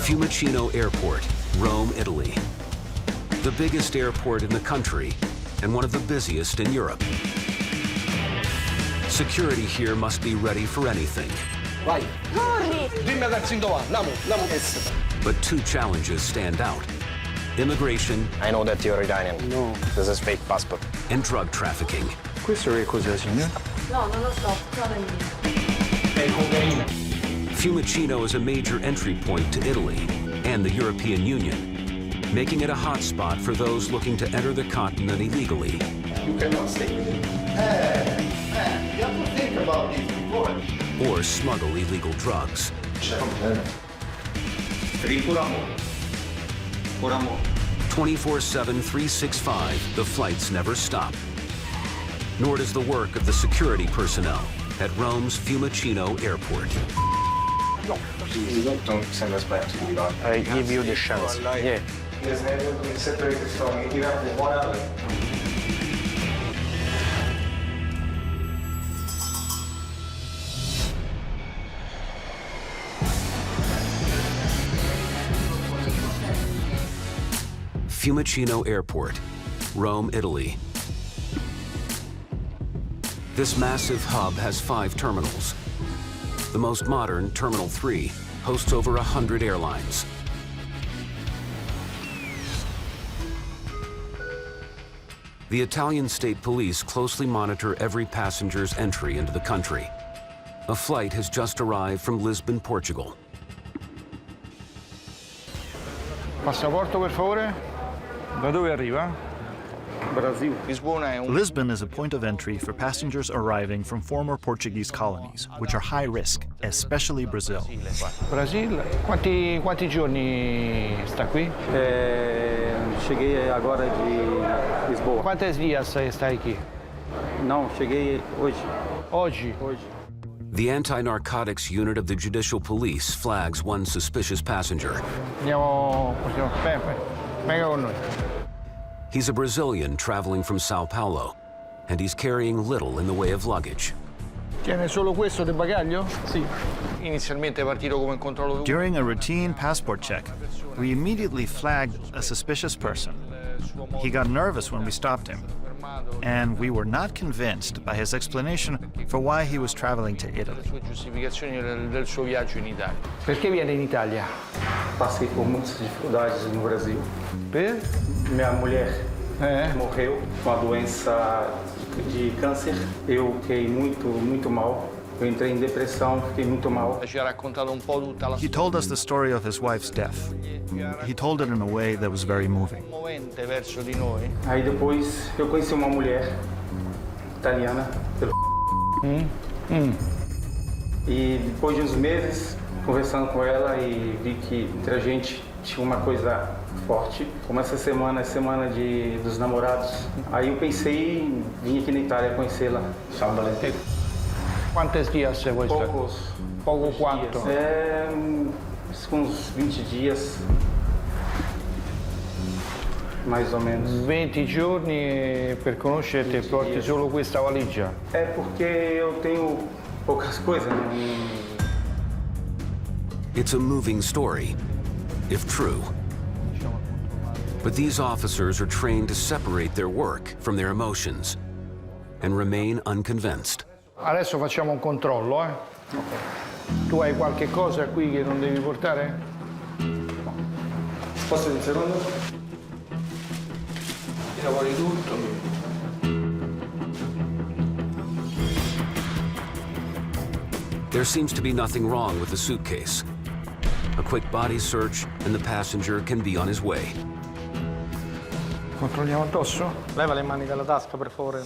Fiumicino Airport, Rome, Italy. The biggest airport in the country and one of the busiest in Europe. Security here must be ready for anything. Vai. Corri! Dimmi ragazzi dove va. Andiamo. But two challenges stand out: immigration I know that you're Iranian. No. This is fake passport. and drug trafficking. Questo è cos'è, signor? No, non lo so, cosa mia. È cocaina. Fiumicino is a major entry point to Italy and the European Union, making it a hotspot for those looking to enter the continent illegally You cannot stay with him. You have to think about this before. or smuggle illegal drugs. Por amor. 24/7, 365, the flights never stop. Nor does the work of the security personnel at Rome's Fiumicino Airport. Don't send us back to Iran. I give you the chance. Yeah. Fiumicino Airport, Rome, Italy. This massive hub has 5 terminals. The most modern, Terminal 3, hosts over 100 airlines. The Italian state police closely monitor every passenger's entry into the country. A flight has just arrived from Lisbon, Portugal. Passaporto, per favore. Da dove arriva? Brasil. Lisbon is a point of entry for passengers arriving from former Portuguese colonies, which are high risk, especially Brazil. Brasil. Quanti giorni sta qui? Cheguei agora de Lisboa. Quantos dias stai aqui? Não, cheguei hoje. Oggi. The anti-narcotics unit of the Judicial Police flags one suspicious passenger. Venga con noi. He's a Brazilian traveling from Sao Paulo, and he's carrying little in the way of luggage. Tiene solo questo del bagaglio? Sì. Inizialmente è partito come controllo. During a routine passport check, we immediately flagged a suspicious person. He got nervous when we stopped him, and we were not convinced by his explanation for why he was traveling to Italy. Le sue giustificazioni del suo viaggio in Italia. Perché viene in Italia? Passei por muitas dificuldades no Brasil. Per? Minha mulher morreu com a doença de câncer. Eu fiquei muito mal. Eu entrei em depressão, fiquei muito mal. Ci ha raccontato un po' tutta la He told us the story of his wife's death. He told it in a way that was very moving. movente verso di noi. Aí depois eu conheci uma mulher italiana pelo E depois de uns meses conversando com ela e vi que entre a gente tinha uma coisa forte. Como essa semana é semana dos namorados, aí eu pensei em vir aqui na Itália conhecê-la. São Valentim. Quantos dias você está? Pouco quanto? Uns 20 dias, mais ou menos. 20 giorni per conoscerti e porti solo questa valigia? É porque eu tenho poucas coisas, né? It's a moving story, if true. But these officers are trained to separate their work from their emotions and remain unconvinced. Adesso facciamo un controllo, Tu hai qualche cosa qui che non devi portare? Posso un secondo? Ti lavori tutto. There seems to be nothing wrong with the suitcase. A quick body search and the passenger can be on his way. Controlliamo addosso? Leva le mani dalla tasca, per favore.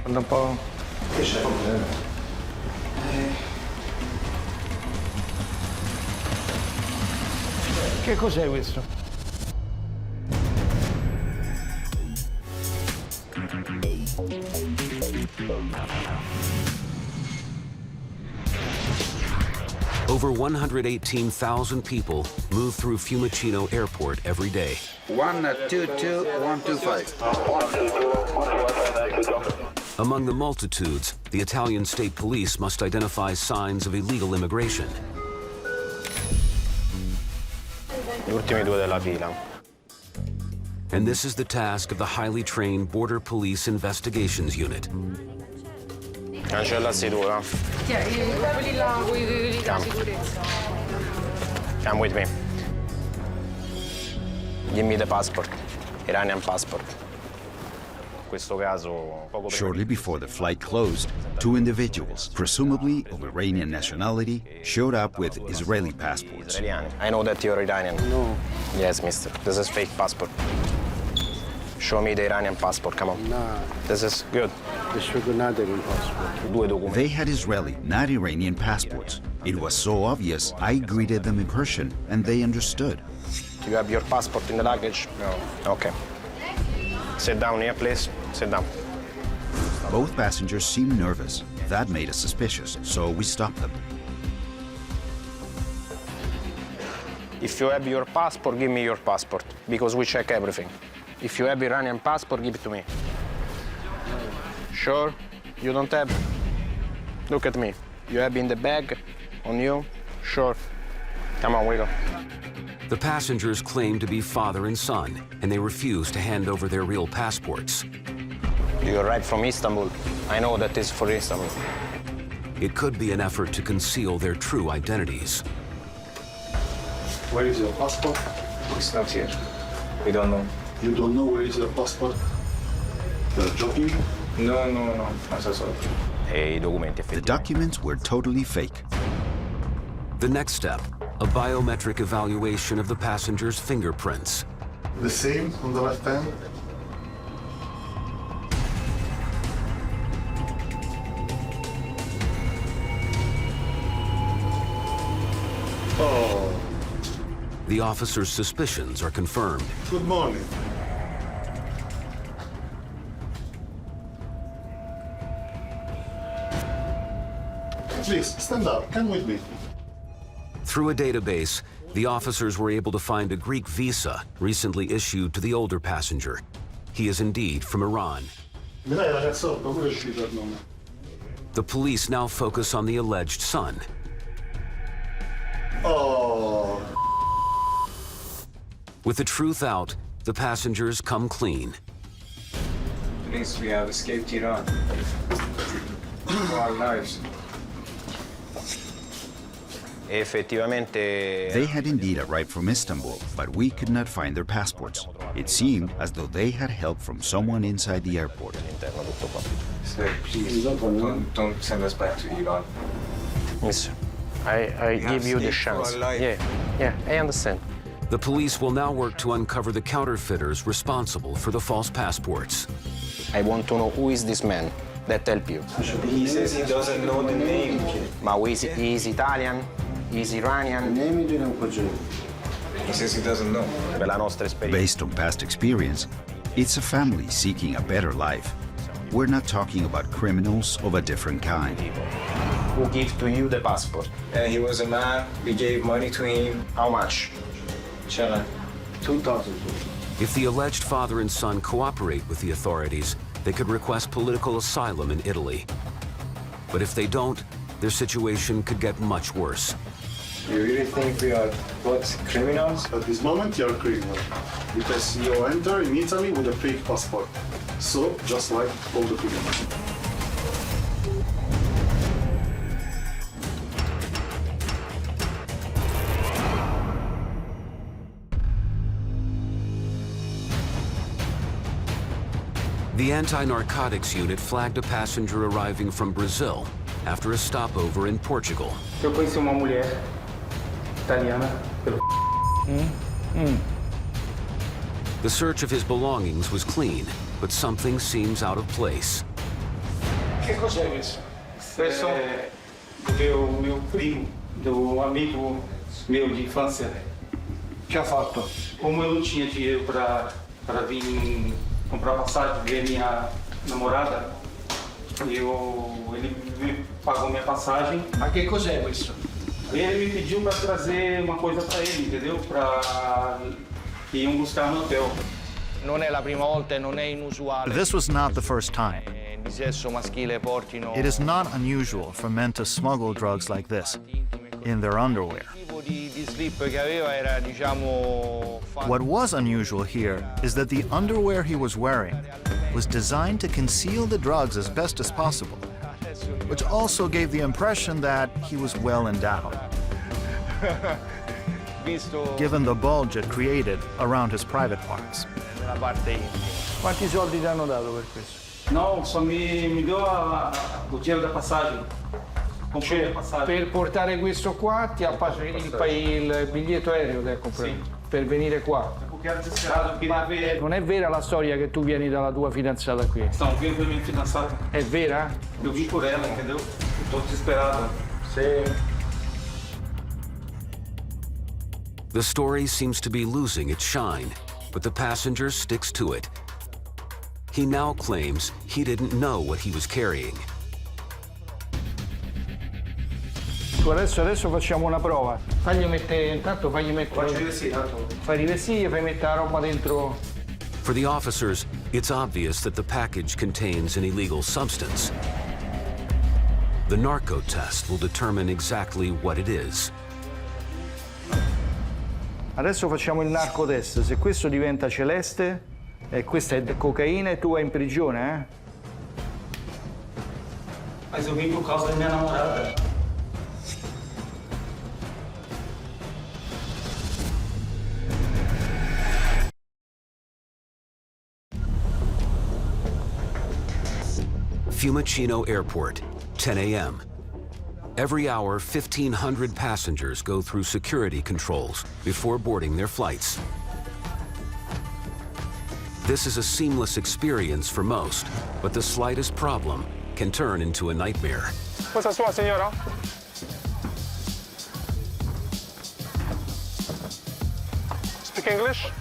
Guarda un po'. Che cos'è questo? Over 118,000 people move through Fiumicino Airport every day. 122 125. Among the multitudes, the Italian state police must identify signs of illegal immigration. Gli ultimi due della fila. And this is the task of the highly trained Border Police Investigations Unit. Cancellassi tu, va? quelli là, quelli della sicurezza. Come with me. Give me the passport. Iranian passport. In questo caso, poco prima. Shortly before the flight closed, two individuals, presumably of Iranian nationality, showed up with Israeli passports. Israeliani. I know that you're Iranian. No. Yes, mister. This is fake passport. Show me the Iranian passport, come on. No. This is good. passport. Due documenti. They had Israeli, not Iranian passports. It was so obvious, I greeted them in Persian, and they understood. Do you have your passport in the luggage? No. Okay. Sit down here, please. Sit down. Both passengers seemed nervous. That made us suspicious, so we stopped them. If you have your passport, give me your passport, because we check everything. If you have Iranian passport, give it to me. Sure? You don't have? Look at me. You have in the bag, on you? Sure. Come on, we go. The passengers claim to be father and son, and they refuse to hand over their real passports. You arrived from Istanbul. I know that is for Istanbul. It could be an effort to conceal their true identities. Where is your passport? It's not here. We don't know. You don't know where is your passport? You're joking? No. I'm so sorry. E I documenti The effettivamente. documents were totally fake. The next step, a biometric evaluation of the passengers' fingerprints. The same on the left hand? Oh, The officer's suspicions are confirmed. good morning. Please, stand up. Come with me. Through a database, the officers were able to find a Greek visa recently issued to the older passenger. He is indeed from Iran. Mi dai ragazzotto, quello è uscito il nome. The police now focus on the alleged son. Oh, With the truth out, the passengers come clean. At least we have escaped Iran. For our lives. Effettivamente. They had indeed arrived from Istanbul, but we could not find their passports. It seemed as though they had help from someone inside the airport. All'interno tutto qua. So please don't send us back to Iran. Mister, I give you the escaped for chance. our life. Yeah, I understand. The police will now work to uncover the counterfeiters responsible for the false passports. I want to know who is this man that help you. He says he doesn't know the name. Ma he is Italian? He is Iranian? He says he doesn't know. Per la nostra esperienza. Based on past experience, it's a family seeking a better life. We're not talking about criminals of a different kind. Who give to you the passport? He was a man. We gave money to him. How much? Inshallah. 2,000. If the alleged father and son cooperate with the authorities, they could request political asylum in Italy. But if they don't, their situation could get much worse. You really think we are both criminals? at this moment you're a criminal because you enter in Italy with a fake passport. So, just like all the criminals. The anti-narcotics unit flagged a passenger arriving from Brazil after a stopover in Portugal. Eu conheci uma mulher italiana pelo The search of his belongings was clean, but something seems out of place. Que cos'è questo? Questo è do meu primo, do amigo meu de infância. Que ha fatto? Como eu não tinha dinheiro para vir comprar passagem, ver minha namorada, ele me pagou minha passagem. Ma che cos'è questo? Ele me pediu para trazer uma coisa para ele, entendeu? Para que iam buscar no hotel. Non è la prima volta e non è inusuale. This was not the first time. Di sesso maschile portino. It is not unusual for men to smuggle drugs like this in their underwear. Il tipo di slip che aveva era, diciamo, What was unusual here is that the underwear he was wearing was designed to conceal the drugs as best as possible, which also gave the impression that he was well endowed, visto given the bulge it created around his private parts. nella parte intima. Quanti soldi ti hanno dato per questo? Não, só me deu o dinheiro da passagem. Comprei a passagem. Per portare questo qua ti ha il biglietto aereo ti ha comprato per venire qua. Porque era desesperado, eu queria ver. Non è vera la storia che tu vieni dalla tua fidanzata qui? Não, vim ver minha fiançada. È vera? Eu vim por ela, entendeu? Eu tô desesperado. Sì. The story seems to be losing its shine, but the passenger sticks to it. He now claims he didn't know what he was carrying. Tu adesso facciamo una prova. Fagli mettere, intanto fagli mettere. Faccio rivestire, tanto. Fai rivestire e fai mettere la roba dentro. For the officers, it's obvious that the package contains an illegal substance. The narco test will determine exactly what it is. Adesso facciamo il narcotest. Se questo diventa celeste e questa è cocaina e tu vai in prigione, Mas eu vim por causa da minha namorada. Fiumicino Airport, 10 a.m. Every hour, 1,500 passengers go through security controls before boarding their flights. This is a seamless experience for most, but the slightest problem can turn into a nightmare. Questa è sua, signora? Speak English?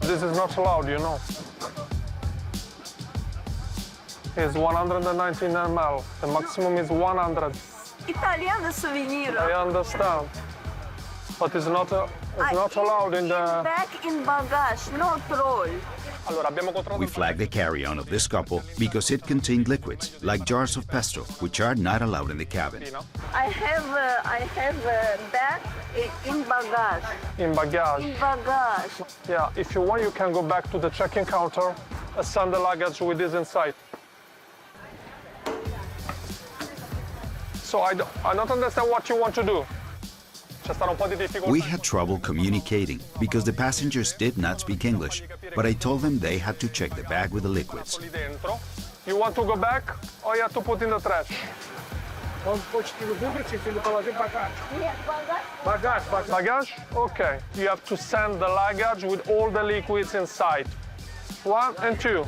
This is not allowed, you know. It's 119 ml. The maximum is 100. Italiano souvenir. I understand. But it's not allowed in the... Back in bagage, no troll. Allora, abbiamo controllato... We flagged the carry-on of this couple because it contained liquids, like jars of pesto, which are not allowed in the cabin. I have back in bagage. In bagage. In bagage. Yeah, if you want, you can go back to the check-in counter, send the luggage with this inside. So I don't understand what you want to do. C'è stato un po' di difficoltà. We had trouble communicating because the passengers did not speak English, but I told them they had to check the bag with the liquids. Lì dentro. You want to go back or you have to put in the trash? Bagage? Okay. You have to send the luggage with all the liquids inside. 1 and 2.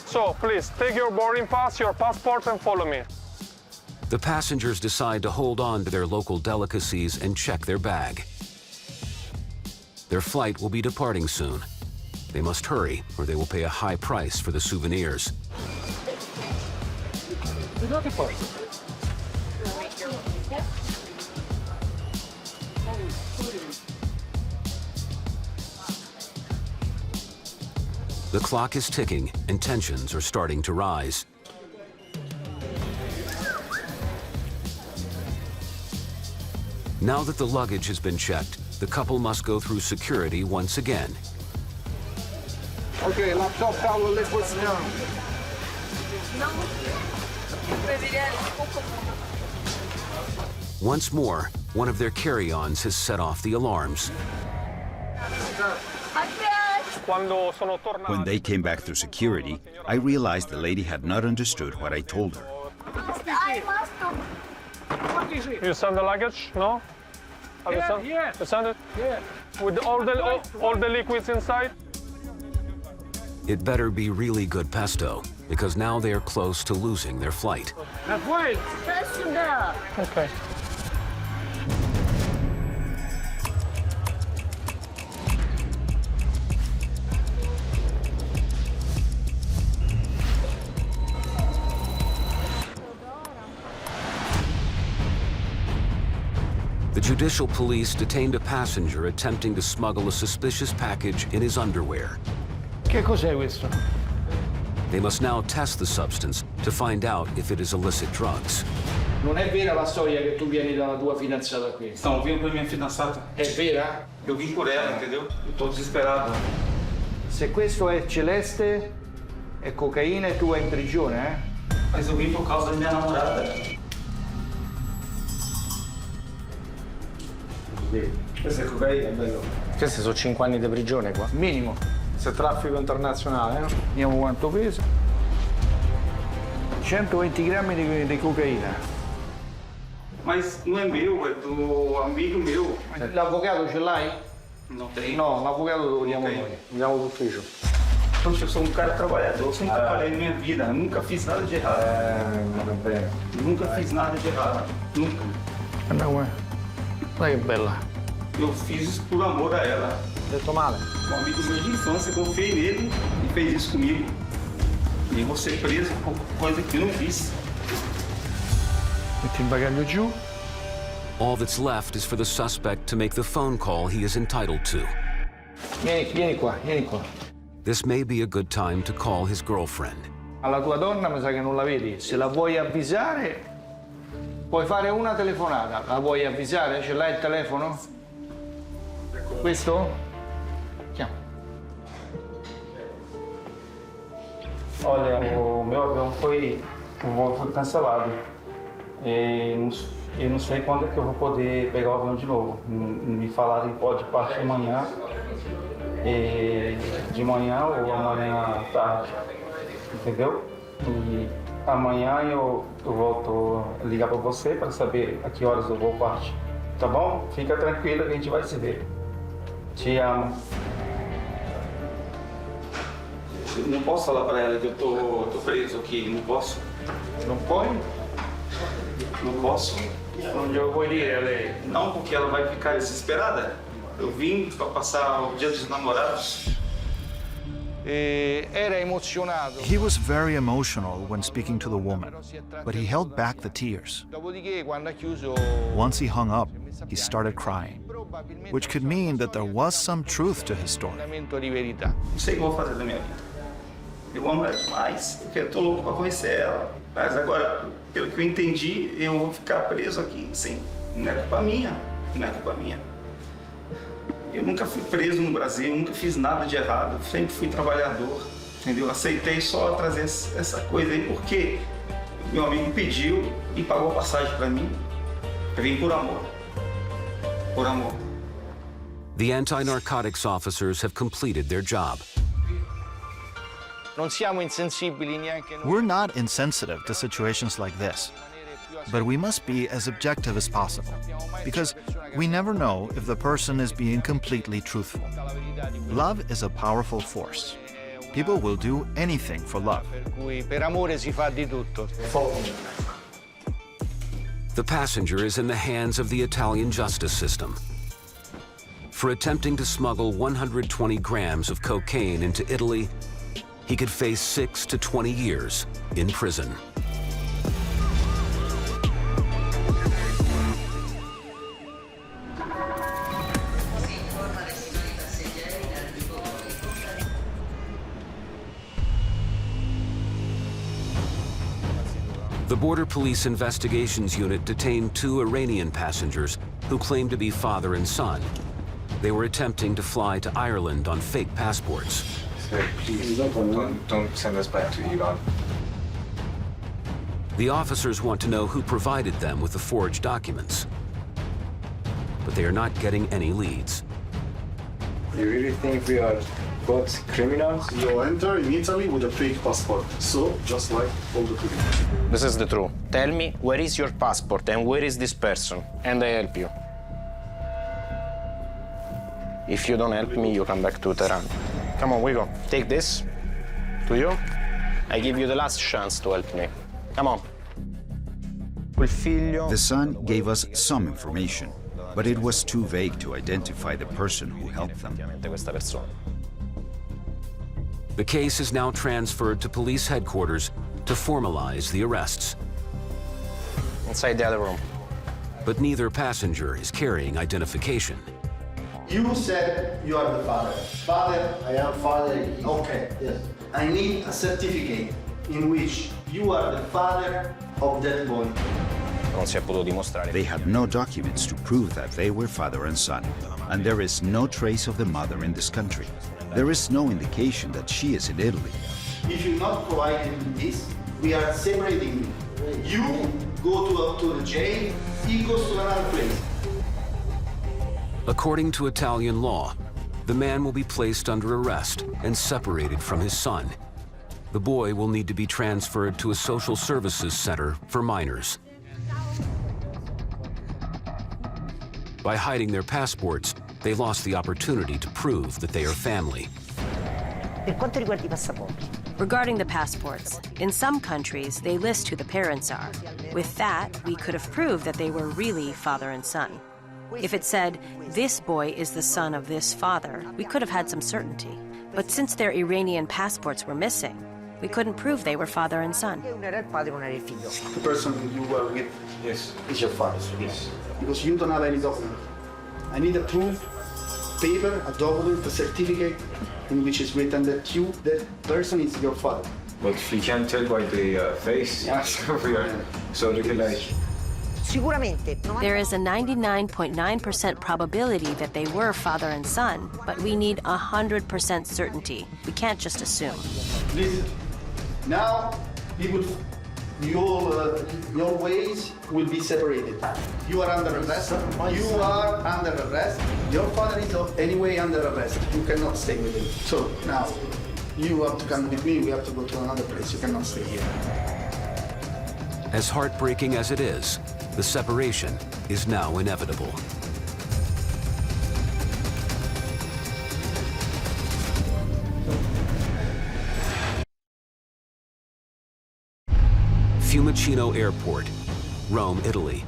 So please take your boarding pass, your passport, and follow me. The passengers decide to hold on to their local delicacies and check their bag. Their flight will be departing soon. They must hurry, or they will pay a high price for the souvenirs. The clock is ticking, and tensions are starting to rise. Now that the luggage has been checked, the couple must go through security once again. Ok, laptop, tavolo, liquids now. Once more, one of their carry-ons has set off the alarms. Quando sono tornato... When they came back through security, I realized the lady had not understood what I told her. I must. You send the luggage? No? Have you sent? Yeah. You send it? Yeah. With all the liquids inside? It better be really good pesto, because now they are close to losing their flight. Okay. The Judicial police detained a passenger attempting to smuggle a suspicious package in his underwear. Che cos'è questo? They must now test the substance to find out if it is illicit drugs. Non è vera la storia che tu vieni dalla tua fidanzata qui? Então, vindo pra minha fiançada. È vera? Eu vim por ela, entendeu? Eu tô desesperado. Se questo è Celeste, è cocaina e tu vai in prigione, eh? Mas eu vim por causa da minha namorada. Questa è cocaina, bello. Questi sono 5 anni di prigione qua. Minimo. Se traffico internazionale, no? Vediamo quanto pesa. 120 grammi di cocaina. Mas não é meu, é do amigo meu. L'avvocato ce l'hai? Não tem. No, l'avvocato lo vogliamo Ok. noi. Andiamo d'ufficio. Poxa, eu sou um cara trabalhador, sempre trabalhei na minha vida, nunca fiz nada de errado. Va bene. Nunca fiz nada de errado, nunca. Guarda qua. Guarda che bella. Eu fiz isso por amor a ela. Ho detto male? Um amigo meu de infância, confiei nele e fez isso comigo. E vou ser preso por coisa que eu não fiz. Metti il bagaglio giù. All that's left is for the suspect to make the phone call he is entitled to. Vieni qua, vieni qua. This may be a good time to call his girlfriend. Alla tua donna mi sa che non la vedi. Se la vuoi avvisare, puoi fare una telefonata. La vuoi avvisare? Ce l'hai il telefono? Questo? Chiama. Olha, o meu avião o voo foi cancelado. Eu não sei quando é que eu vou poder pegar o avião de novo. Me falaram que pode partir amanhã, de manhã ou amanhã à tarde, entendeu? E amanhã eu volto a ligar para você para saber a que horas eu vou partir, tá bom? Fica tranquila que a gente vai se ver. Te amo. Eu não posso falar para ela que eu tô preso aqui, não posso. Non puoi? Não posso. Non glielo puoi dire a lei. Não, porque ela vai ficar desesperada. Eu vim para passar o dia dos namorados. Era emozionato. He was very emotional when speaking to the woman, but he held back the tears. Dopodiché, quando ha chiuso, Once he hung up, he started crying, which could mean that there was some truth to his story. fondamento di verità. Não sei o que eu vou fazer da minha vida. Eu amo ela demais, eu tô louco para conhecer ela. Mas agora, pelo que eu entendi, eu vou ficar preso aqui, sim. Não é culpa minha, não é culpa minha. Eu nunca fui preso no Brasil, nunca fiz nada de errado, sempre fui trabalhador, entendeu? Aceitei só trazer essa coisa aí porque meu amigo pediu e pagou passagem para mim. Eu vim por amor. Por amor. The anti-narcotics officers have completed their job. Non siamo insensibili neanche noi. We're not insensitive to situations like this, but we must be as objective as possible, because we never know if the person is being completely truthful. Love is a powerful force. People will do anything for love. Per cui per amore si fa di tutto. The passenger is in the hands of the Italian justice system. For attempting to smuggle 120 grams of cocaine into Italy, he could face 6 to 20 years in prison. The Border Police Investigations Unit detained 2 Iranian passengers who claimed to be father and son. They were attempting to fly to Ireland on fake passports. Sir, please don't send us back to Iran. The officers want to know who provided them with the forged documents, but they are not getting any leads. You really think we are both criminals? You enter in Italy with a fake passport, so just like all the people. This is the truth. Tell me, where is your passport and where is this person? And I help you. If you don't help me, you come back to Tehran. Come on, we go. Take this. To you. I give you the last chance to help me. Come on. Quel figlio... The son gave us some information, but it was too vague to identify the person who helped them. Questa persona. The case is now transferred to police headquarters to formalize the arrests. Inside the other room. but neither passenger is carrying identification. You said you are the father. Father, I am father. Okay, yes. I need a certificate in which you are the father of that boy. Non si è potuto dimostrare. They had no documents to prove that they were father and son, and there is no trace of the mother in this country. There is no indication that she is in Italy. If you not provide this, we are separating you. You go to the jail, he goes to another place. According to Italian law, the man will be placed under arrest and separated from his son. The boy will need to be transferred to a social services center for minors. By hiding their passports, they lost the opportunity to prove that they are family. Per quanto riguarda i passaporti. Regarding the passports, in some countries, they list who the parents are. With that, we could have proved that they were really father and son. If it said, this boy is the son of this father, we could have had some certainty. But since their Iranian passports were missing, we couldn't prove they were father and son. Uno era il padre, uno era il figlio. The person you were with is your father. Yes. Because you don't have any document. I need a proof, paper, a document, a certificate in which is written that that person is your father. But we can't tell by the face. Yes. So look like. Sicuramente. There is a 99.9% probability that they were father and son, but we need 100% certainty. We can't just assume. Listen, now your ways will be separated. You are under arrest. You are under arrest. Your father is anyway under arrest. You cannot stay with him. So now, you have to come with me. We have to go to another place. You cannot stay here. As heartbreaking as it is, the separation is now inevitable. Fiumicino Airport, Rome, Italy.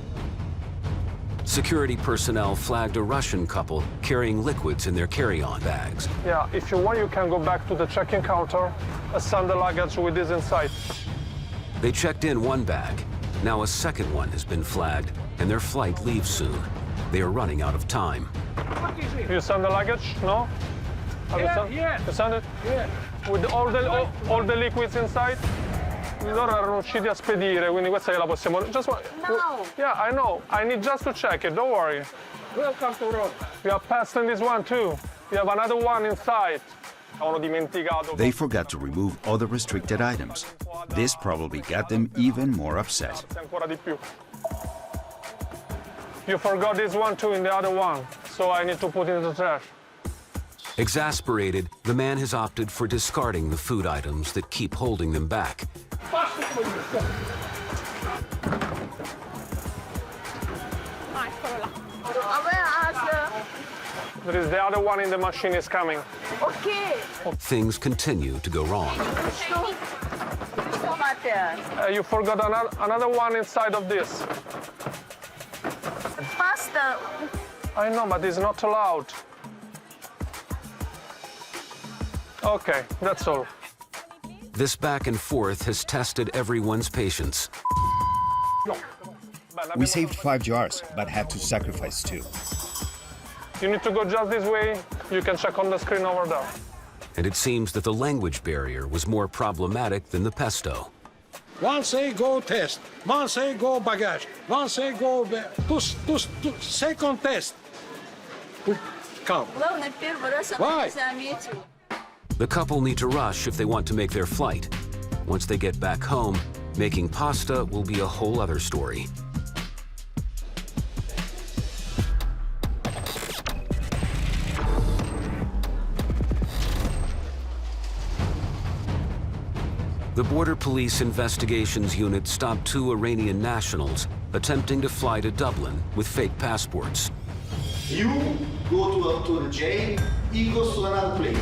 Security personnel flagged a Russian couple carrying liquids in their carry-on bags. Yeah, if you want, you can go back to the check-in counter, assign the luggage with this inside. They checked in one bag. Now a second one has been flagged, and their flight leaves soon. They are running out of time. You send the luggage? No? Yeah. You send it? Yeah. With all the liquids inside? Loro erano usciti a spedire, quindi questa la possiamo... No. Yeah, I know. I need just to check it, don't worry. Welcome to Rome. We are passing this one too. We have another one inside. Avevano dimenticato. They forgot to remove other restricted items. This probably got them even more upset. Ancora di più. You forgot this one too in the other one, so I need to put it in the trash. Exasperated, the man has opted for discarding the food items that keep holding them back. There is the other one in the machine is coming. Okay. Things continue to go wrong. You forgot another one inside of this. Faster. I know, but it's not allowed. Okay, that's all. This back and forth has tested everyone's patience. We saved 5 jars, but had to sacrifice 2. You need to go just this way. You can check on the screen over there. And it seems that the language barrier was more problematic than the pesto. One say go test, one say go bagage, one say go... second test. Come. Why? The couple need to rush if they want to make their flight. Once they get back home, making pasta will be a whole other story. The Border Police Investigations Unit stopped 2 Iranian nationals attempting to fly to Dublin with fake passports. You go to the jail, he goes to another place.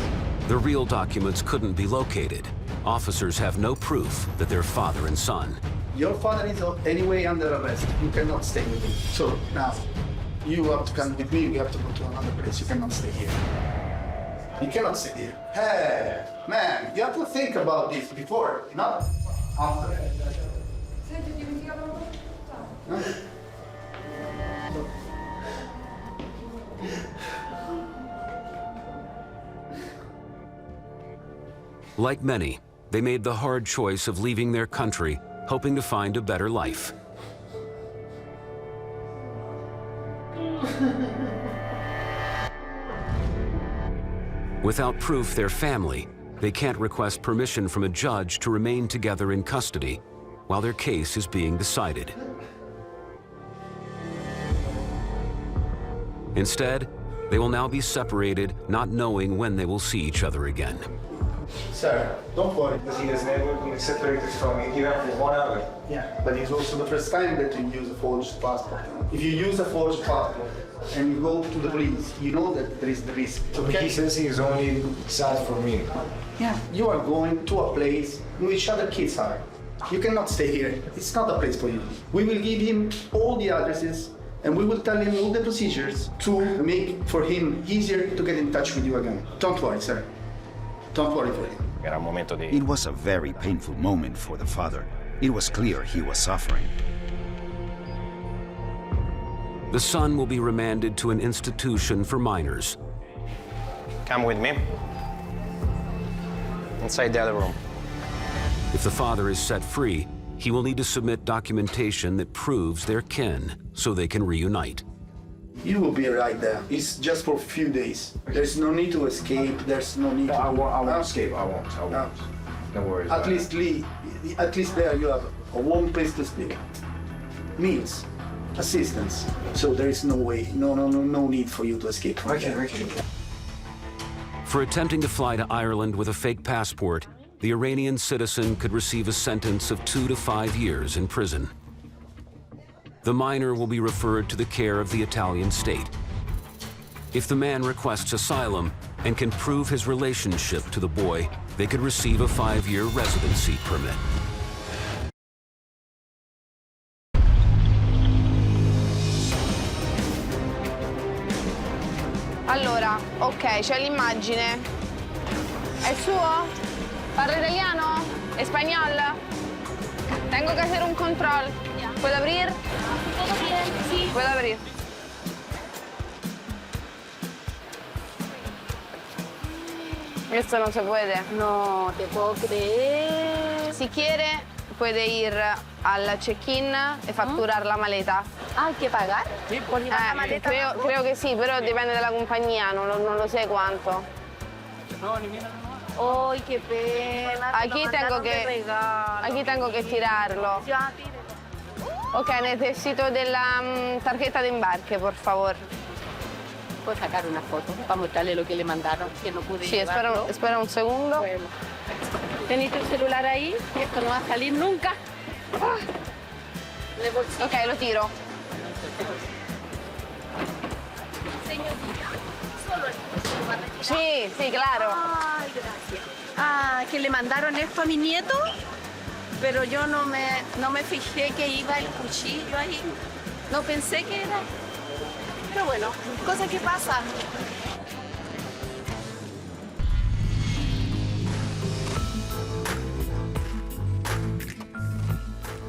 The real documents couldn't be located. Officers have no proof that they're father and son. Your father is anyway under arrest. You cannot stay with him. So now, you have to come with me. We have to go to another place. You cannot stay here. You cannot stay here. Hey, man, you have to think about this before, not after. Huh? Like many, they made the hard choice of leaving their country, hoping to find a better life. Without proof they're family, they can't request permission from a judge to remain together in custody while their case is being decided. Instead, they will now be separated, not knowing when they will see each other again. Sir, don't worry. Because he has never been separated from me even for 1 hour. Yeah, but it's also the first time that you use a forged passport. If you use a forged passport and you go to the police, you know that there is the risk. Okay. He says he is only sad for me. Yeah, you are going to a place in which other kids are. You cannot stay here. It's not a place for you. We will give him all the addresses and we will tell him all the procedures to make for him easier to get in touch with you again. Don't worry, sir. Don't worry for him. It was a very painful moment for the father. It was clear he was suffering. The son will be remanded to an institution for minors. Come with me. Inside the other room. If the father is set free, he will need to submit documentation that proves they're kin so they can reunite. You will be right there. It's just for a few days. There's no need to escape. There's no need to... I won't escape. I won't. Don't worry. At least there you have a warm place to sleep. Meals, assistance. So there is no way, no need for you to escape from there. Okay. For attempting to fly to Ireland with a fake passport, the Iranian citizen could receive a sentence of 2 to 5 years in prison. The minor will be referred to the care of the Italian state. If the man requests asylum and can prove his relationship to the boy, they could receive a 5-year residency permit. Allora, ok, c'è l'immagine. È il suo? Parla italiano? Español? Tengo que hacer un control. ¿Puedo abrir? ¿Todo bien? Sí. Puedo abrir. Esto no se puede. No te puedo creer. Si quiere, puede ir al check-in e facturar la maleta. Ah, ¿hay que pagar? ¿Por llevar la maleta? Creo que sí, pero depende de la compañía, no lo sé cuánto. ¡Ay, qué pena! Aquí tengo que tirarlo. Ya, tíralo. Ok, necesito de la tarjeta de embarque, por favor. Puedo sacar una foto para mostrarle lo que le mandaron, que no pude Sí, llevarlo. espera un segundo. Bueno. ¿Tenés tu celular ahí? Esto no va a salir nunca. De bolsillo. Ok, lo tiro. Señorita, solo el Sí, claro. Ay, gracias. Ah, que le mandaron esto a mi nieto, pero yo no me fijé que iba el cuchillo ahí. No pensé que era. Pero bueno, cosas que pasan.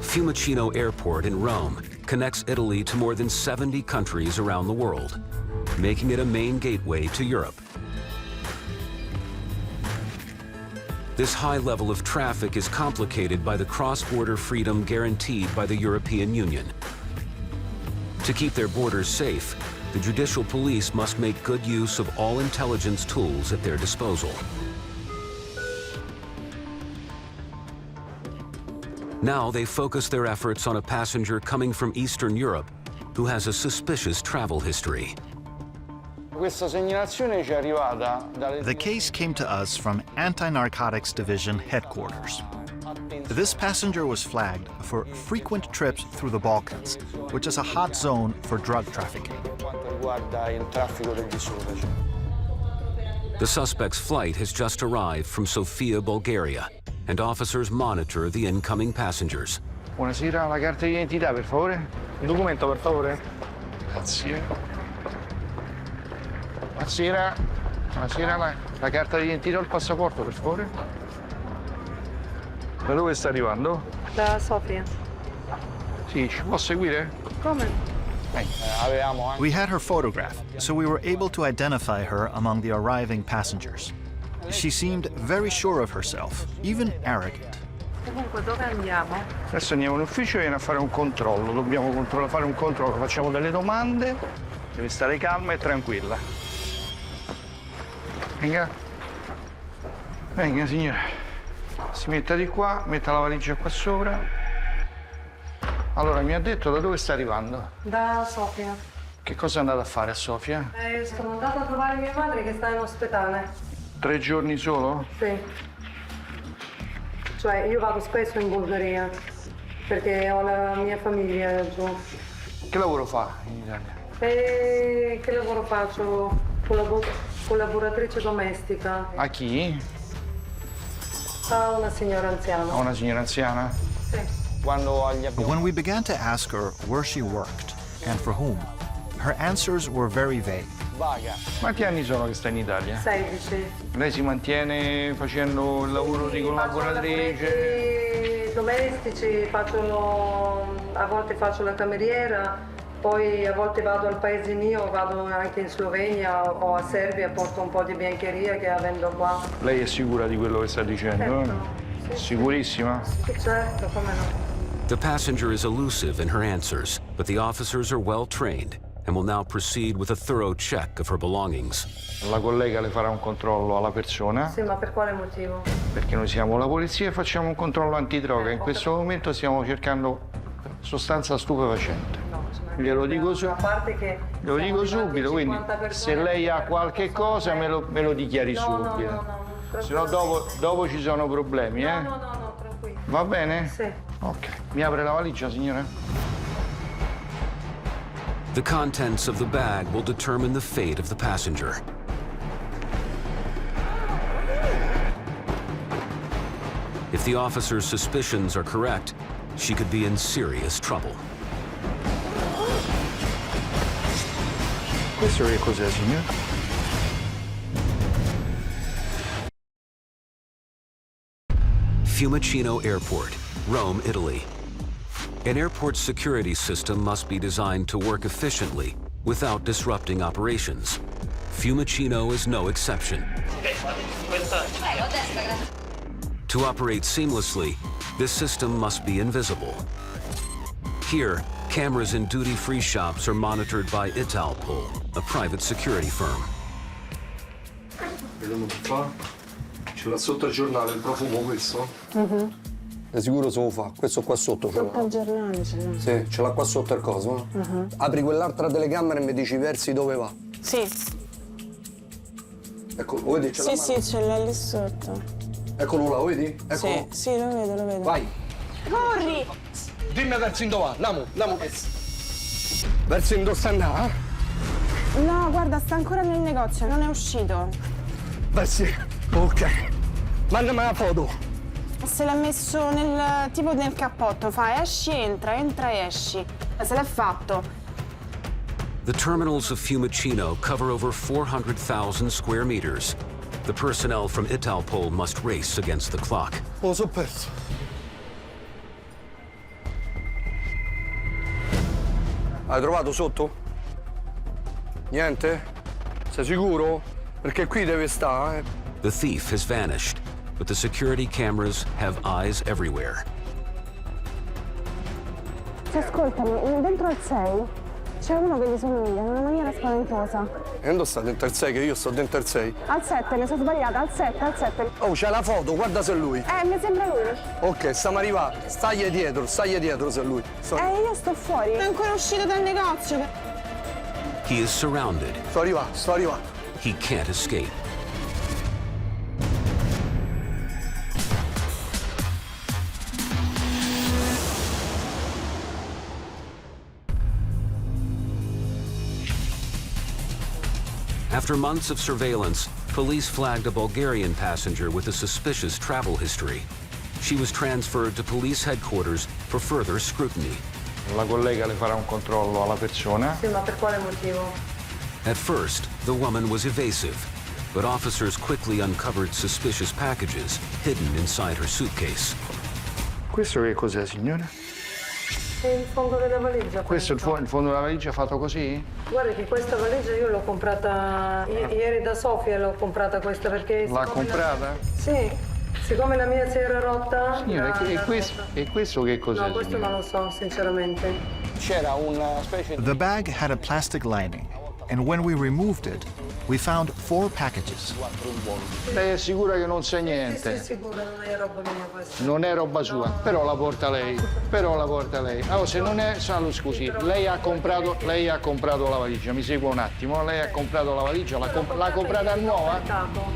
Fiumicino Airport in Rome connects Italy to more than 70 countries around the world, making it a main gateway to Europe. This high level of traffic is complicated by the cross-border freedom guaranteed by the European Union. To keep their borders safe, the judicial police must make good use of all intelligence tools at their disposal. Now they focus their efforts on a passenger coming from Eastern Europe who has a suspicious travel history. The case came to us from Anti-Narcotics Division headquarters. This passenger was flagged for frequent trips through the Balkans, which is a hot zone for drug trafficking. The suspect's flight has just arrived from Sofia, Bulgaria, and officers monitor the incoming passengers. Buonasera, la carta di identità, per favore. Un documento, per favore. Grazie. Buonasera, la carta di identità o il passaporto, per favore. Da dove sta arrivando? Da Sofia. Sì, ci può seguire? Come? We had her photograph, so we were able to identify her among the arriving passengers. She seemed very sure of herself, even arrogant. Comunque, dove andiamo? Adesso andiamo in ufficio e viene a fare un controllo. Dobbiamo fare un controllo, facciamo delle domande. Deve stare calma e tranquilla. Venga. Venga, signora. Si metta di qua, metta la valigia qua sopra. Allora, mi ha detto da dove sta arrivando? Da Sofia. Che cosa è andata a fare a Sofia? Sono andata a trovare mia madre che sta in ospedale. 3 giorni solo? Sì. Cioè, io vado spesso in Bulgaria perché ho la mia famiglia giù. Che lavoro fa in Italia? E che lavoro faccio? Collaboratrice domestica. A chi? A una signora anziana. A una signora anziana? Sì. Quando agli But when we began to ask her where she worked and for whom, her answers were very vague. Quanti anni sono che sta in Italia? 16. Lei si mantiene facendo il lavoro di collaboratrice? Domestici, a volte faccio la cameriera, poi a volte vado al paese mio, vado anche in Slovenia o a Serbia, porto un po' di biancheria che avendo qua. Lei è sicura di quello che sta dicendo? Certo. Sì. Sicurissima? Sì, certo, come no. The passenger is elusive in her answers, but the officers are well trained and will now proceed with a thorough check of her belongings. La collega le farà un controllo alla persona. Sì, ma per quale motivo? Perché noi siamo la polizia e facciamo un controllo antidroga. In questo momento stiamo cercando sostanza stupefacente. Glielo dico subito, quindi se lei ha qualche cosa me lo dichiari subito. Se no dopo ci sono problemi, eh? No, tranquillo. Va bene? Sì. Ok. Mi apre la valigia, signora? The contents of the bag will determine the fate of the passenger. If the officer's suspicions are correct, she could be in serious trouble. Questo che cos'è, signora? Fiumicino Airport, Rome, Italy. An airport security system must be designed to work efficiently without disrupting operations. Fiumicino is no exception. To operate seamlessly, this system must be invisible. Here, cameras in duty-free shops are monitored by Italpol, a private security firm. Vediamo qua. Ce l'ha sotto il giornale, il profumo questo? Di sicuro se lo fa, questo qua sotto ce l'ha. Sotto il giornale ce l'ha. Sì, ce l'ha qua sotto il coso. No? Apri quell'altra telecamera e mi dici versi dove va. Sì. Ecco, lo vedi? Sì, sì, ce l'ha lì sotto. Eccolo là, lo vedi? Eccolo. Sì, lo vedo. Vai. Corri! Dimmi verso in dove va, andiamo. Verso in dove sta andando? No, guarda, sta ancora nel negozio, non è uscito. Versi, ok. Mandami la foto. Se l'ha messo tipo nel cappotto, fa esci, entra e esci. Se l'ha fatto. The terminals of Fiumicino cover over 400,000 square meters. The personnel from Italpol must race against the clock. Lo so perso. Hai trovato sotto? Niente? Sei sicuro? Perché qui deve stare, The thief has vanished, but the security cameras have eyes everywhere. Ascoltami, dentro al 6 c'è uno che gli somiglia in una maniera spaventosa. E non sta dentro il 6, che io sto dentro il 6. Al 7, mi sono sbagliata, al 7. Oh, c'è la foto, guarda se è lui. Mi sembra lui. Ok, stiamo arrivando. Stagli dietro se è lui. Io sto fuori. È ancora uscito dal negozio. He is surrounded. Sto arrivando. He can't escape. After months of surveillance, police flagged a Bulgarian passenger with a suspicious travel history. She was transferred to police headquarters for further scrutiny. La collega le farà un controllo alla persona. Sì, ma per quale motivo? At first, the woman was evasive, but officers quickly uncovered suspicious packages hidden inside her suitcase. Questo che cos'è, signora? È il fondo della valigia. Questo è il fondo della valigia fatto così? Guarda che questa valigia io l'ho comprata ieri da Sofia, l'ho comprata questa perché... L'ha comprata? Sì, siccome la mia si era rotta... Signora, e questo che cos'è? No, questo non lo so, sinceramente. C'era una specie di... The bag had a plastic lining, and when we removed it, we found 4 packages. Lei è sicura che non sa Sì, niente? sicura, non è roba mia questa. Non è roba sua, però la porta lei. Allora, se non è, Salo, scusi, lei ha comprato la valigia, mi segua un attimo, lei ha comprato la valigia, l'ha comprata nuova?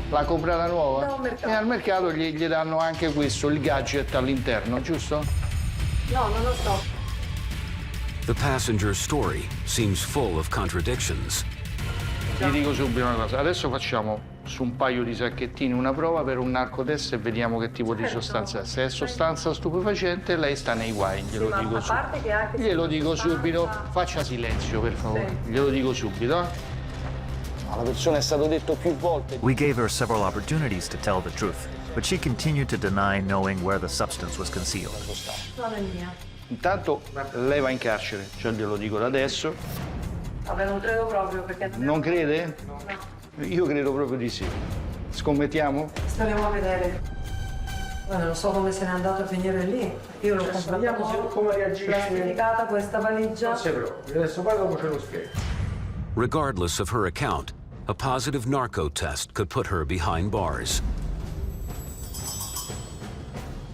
L'ha comprata nuova? No, mercato. E al mercato gli danno anche questo, il gadget all'interno, giusto? No, non lo so. The passenger's story seems full of contradictions. Vi dico subito una cosa, adesso facciamo su un paio di sacchettini una prova per un narcotest e vediamo che tipo di sostanza è. Se è sostanza stupefacente lei sta nei guai, glielo dico subito. Glielo dico subito, faccia silenzio per favore, glielo dico subito. Alla persona è stato detto più volte. We gave her several opportunities to tell the truth, but she continued to deny knowing where the substance was concealed. Non è mia. Intanto lei va in carcere, cioè glielo dico da adesso. Vabbè, non credo proprio perché... Non crede? No. Io credo proprio di sì. Scommettiamo? Staremo a vedere. Guarda, non so come se n'è andato a finire lì. Io l'ho comprata come reagisce. plastificata questa valigia. Adesso poi dopo ce lo spiego. Regardless of her account, a positive narco test could put her behind bars.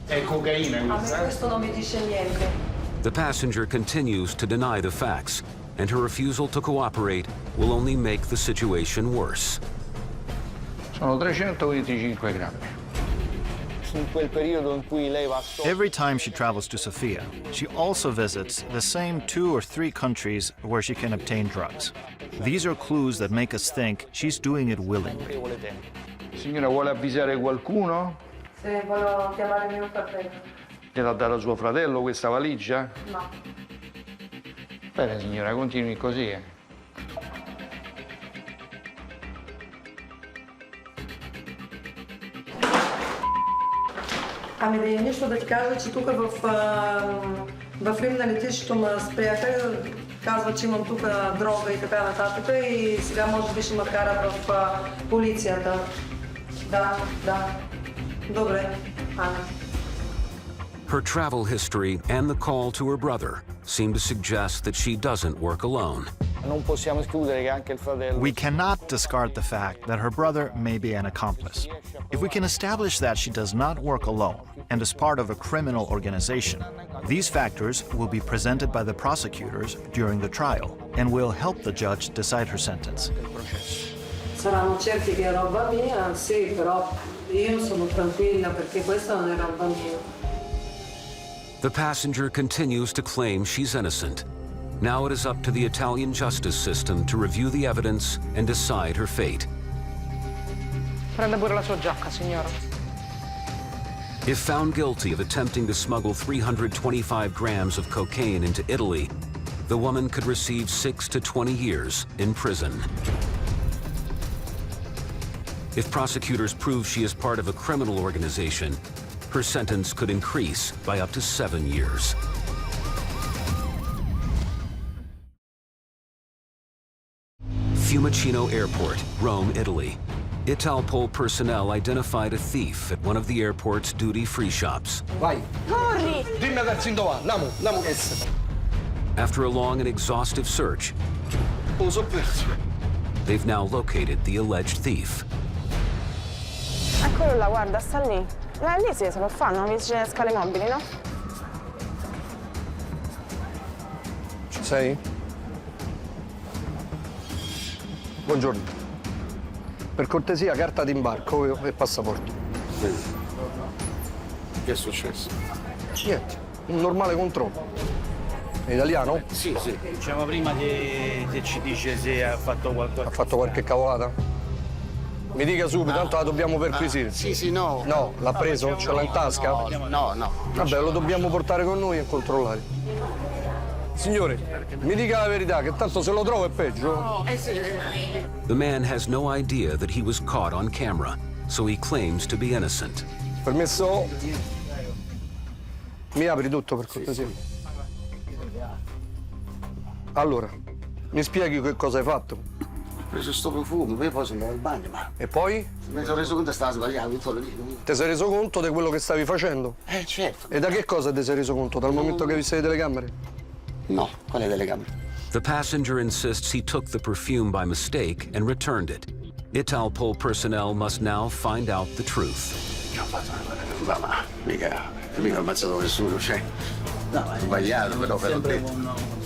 È cocaina A me questa? questo non mi dice niente. The passenger continues to deny the facts, and her refusal to cooperate will only make the situation worse. Sono 325 grammi. In quel periodo in cui lei va a Sofia. Every time she travels to Sofia, she also visits the same 2 or 3 countries where she can obtain drugs. These are clues that make us think she's doing it willingly. Signora, vuole avvisare qualcuno? Se voglio chiamare mio fratello. Gliel'ha data suo fratello questa valigia? No. Bene signora, continui così. Ами да им нещо да ти кажа, че тук в Рим на летището ме спряха, казва, че имам тук дрога и така нататък и сега може би ще ме карат в полицията. Да. Добре, Ана. Her travel history and the call to her brother seem to suggest that she doesn't work alone. Non possiamo escludere che anche il fratello. We cannot discard the fact that her brother may be an accomplice. If we can establish that she does not work alone and is part of a criminal organization, these factors will be presented by the prosecutors during the trial and will help the judge decide her sentence. Saranno certi che è roba mia, sì, però io sono tranquilla perché questa non è roba mia. The passenger continues to claim she's innocent. Now it is up to the Italian justice system to review the evidence and decide her fate. Prenda pure la sua giacca, signora. If found guilty of attempting to smuggle 325 grams of cocaine into Italy, the woman could receive 6 to 20 years in prison. If prosecutors prove she is part of a criminal organization, her sentence could increase by up to 7 years. Fiumicino Airport, Rome, Italy. Italpol personnel identified a thief at one of the airport's duty-free shops. Vai. Corri! Dimmi adesso in dove va. Andiamo. After a long and exhaustive search, Lo so perso. they've now located the alleged thief. Eccolo là, guarda, sta lì. Lì si può fare, non vicino alle scale mobili, no? Ci sei? Buongiorno. Per cortesia, carta d'imbarco e passaporto. Che è successo? Niente, un normale controllo. È italiano? Sì. Diciamo prima che ci dice se ha fatto qualcosa. Ha fatto qualche cavolata? Mi dica subito, tanto la dobbiamo perquisire. Sì, no. No, l'ha preso? Ce l'ha in tasca? No. Vabbè, lo dobbiamo portare con noi e controllare. Signore, mi dica la verità, che tanto se lo trovo è peggio. The man has no idea that he was caught on camera, so he claims to be innocent. Permesso? Mi apri tutto per cortesia. Allora, mi spieghi che cosa hai fatto? Ho preso sto profumo, poi sono andato al bagno, ma E poi? mi sono reso conto che stava sbagliato, tutto lì. Ti sei reso conto di quello che stavi facendo? Certo. E da che cosa ti sei reso conto? Dal momento che hai visto le telecamere? No, quale telecamere? The passenger insists he took the perfume by mistake and returned it. Italpol personnel must now find out the truth. Ho fatto una cosa, ma mica ho ammazzato nessuno, cioè. No, è sbagliato, però l'ho detto.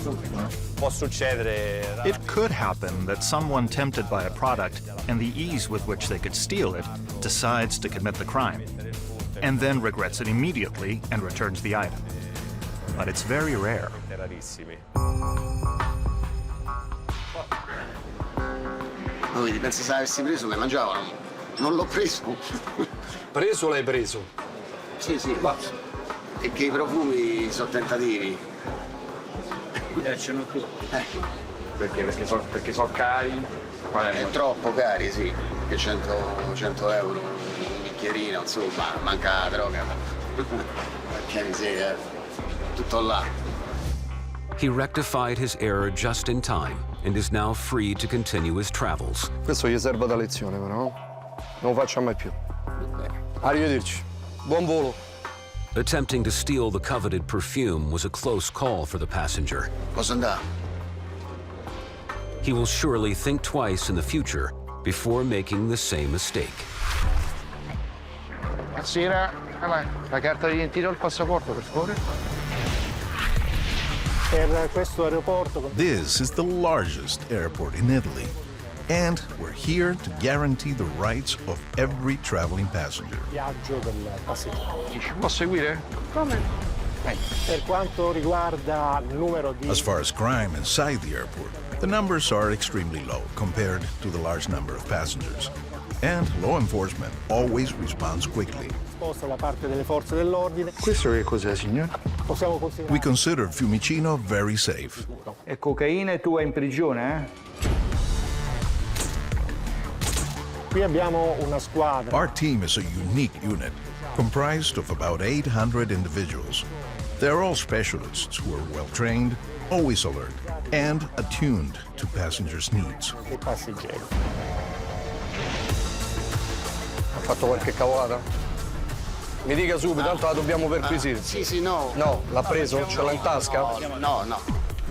Può succedere. It could happen that someone tempted by a product and the ease with which they could steal it decides to commit the crime, and then regrets it immediately and returns the item. But it's very rare. Rarissimi. Ma vedi, pensi se l'avessi preso, mi mangiavano. Non l'ho preso. Preso l'hai preso? Sì, ma è che i profumi sono tentativi. Piacciono tutti. Perché sono cari. È troppo cari, sì. Che 100 euro un bicchierino, insomma, manca la droga. Perché miseria, tutto là. He rectified his error just in time and is now free to continue his travels. Questo gli serve da lezione, però, no? Non lo faccia mai più. Arrivederci. Buon volo. Attempting to steal the coveted perfume was a close call for the passenger. Posso andare? He will surely think twice in the future before making the same mistake. Buonasera, la carta d'identità o il passaporto, per favore? Per questo aeroporto. This is the largest airport in Italy, and we're here to guarantee the rights of every traveling passenger. Viaggio del passeggero. Posso seguire? Come? Per quanto riguarda il numero di... As far as crime inside the airport, the numbers are extremely low compared to the large number of passengers. And law enforcement always responds quickly. Sposta da parte delle forze dell'ordine. Questo che cos'è, signore? Possiamo considerare... We consider Fiumicino very safe. E cocaina e tu vai in prigione, Qui abbiamo una squadra. Our team is a unique unit, comprised of about 800 individuals. They're all specialists who are well-trained, always alert, and attuned to passengers' needs. Dei passeggeri. Ha fatto qualche cavolata? Mi dica subito, tanto la dobbiamo perquisire. Sì, no. No, l'ha preso? Ce l'ha in tasca? No.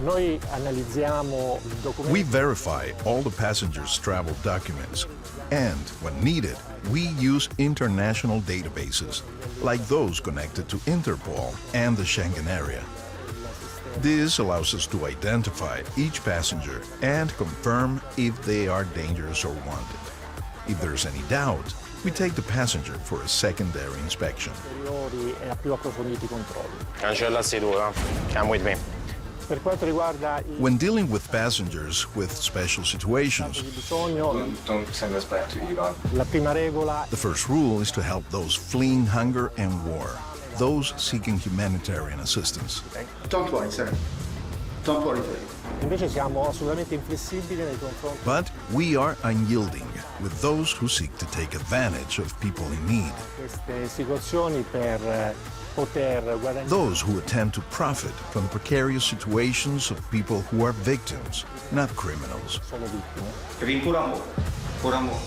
Noi analizziamo i documenti. We verify all the passengers' travel documents, and when needed, we use international databases, like those connected to Interpol and the Schengen area. This allows us to identify each passenger and confirm if they are dangerous or wanted. If there's any doubt, we take the passenger for a secondary inspection. Ulteriori e a più approfonditi controlli. Cancellassi tu, come with me. Per quanto riguarda i... When dealing with passengers with special situations, Don't send us back to Iran. La prima regola... the first rule is to help those fleeing hunger and war, those seeking humanitarian assistance. Don't worry, sir. Don't worry. Invece siamo assolutamente inflessibili nei confronti... But we are unyielding with those who seek to take advantage of people in need, queste situazioni per poter guadagnare. those who attempt to profit from the precarious situations of people who are victims, not criminals. Sono vittime. Vim por amor. Por amor.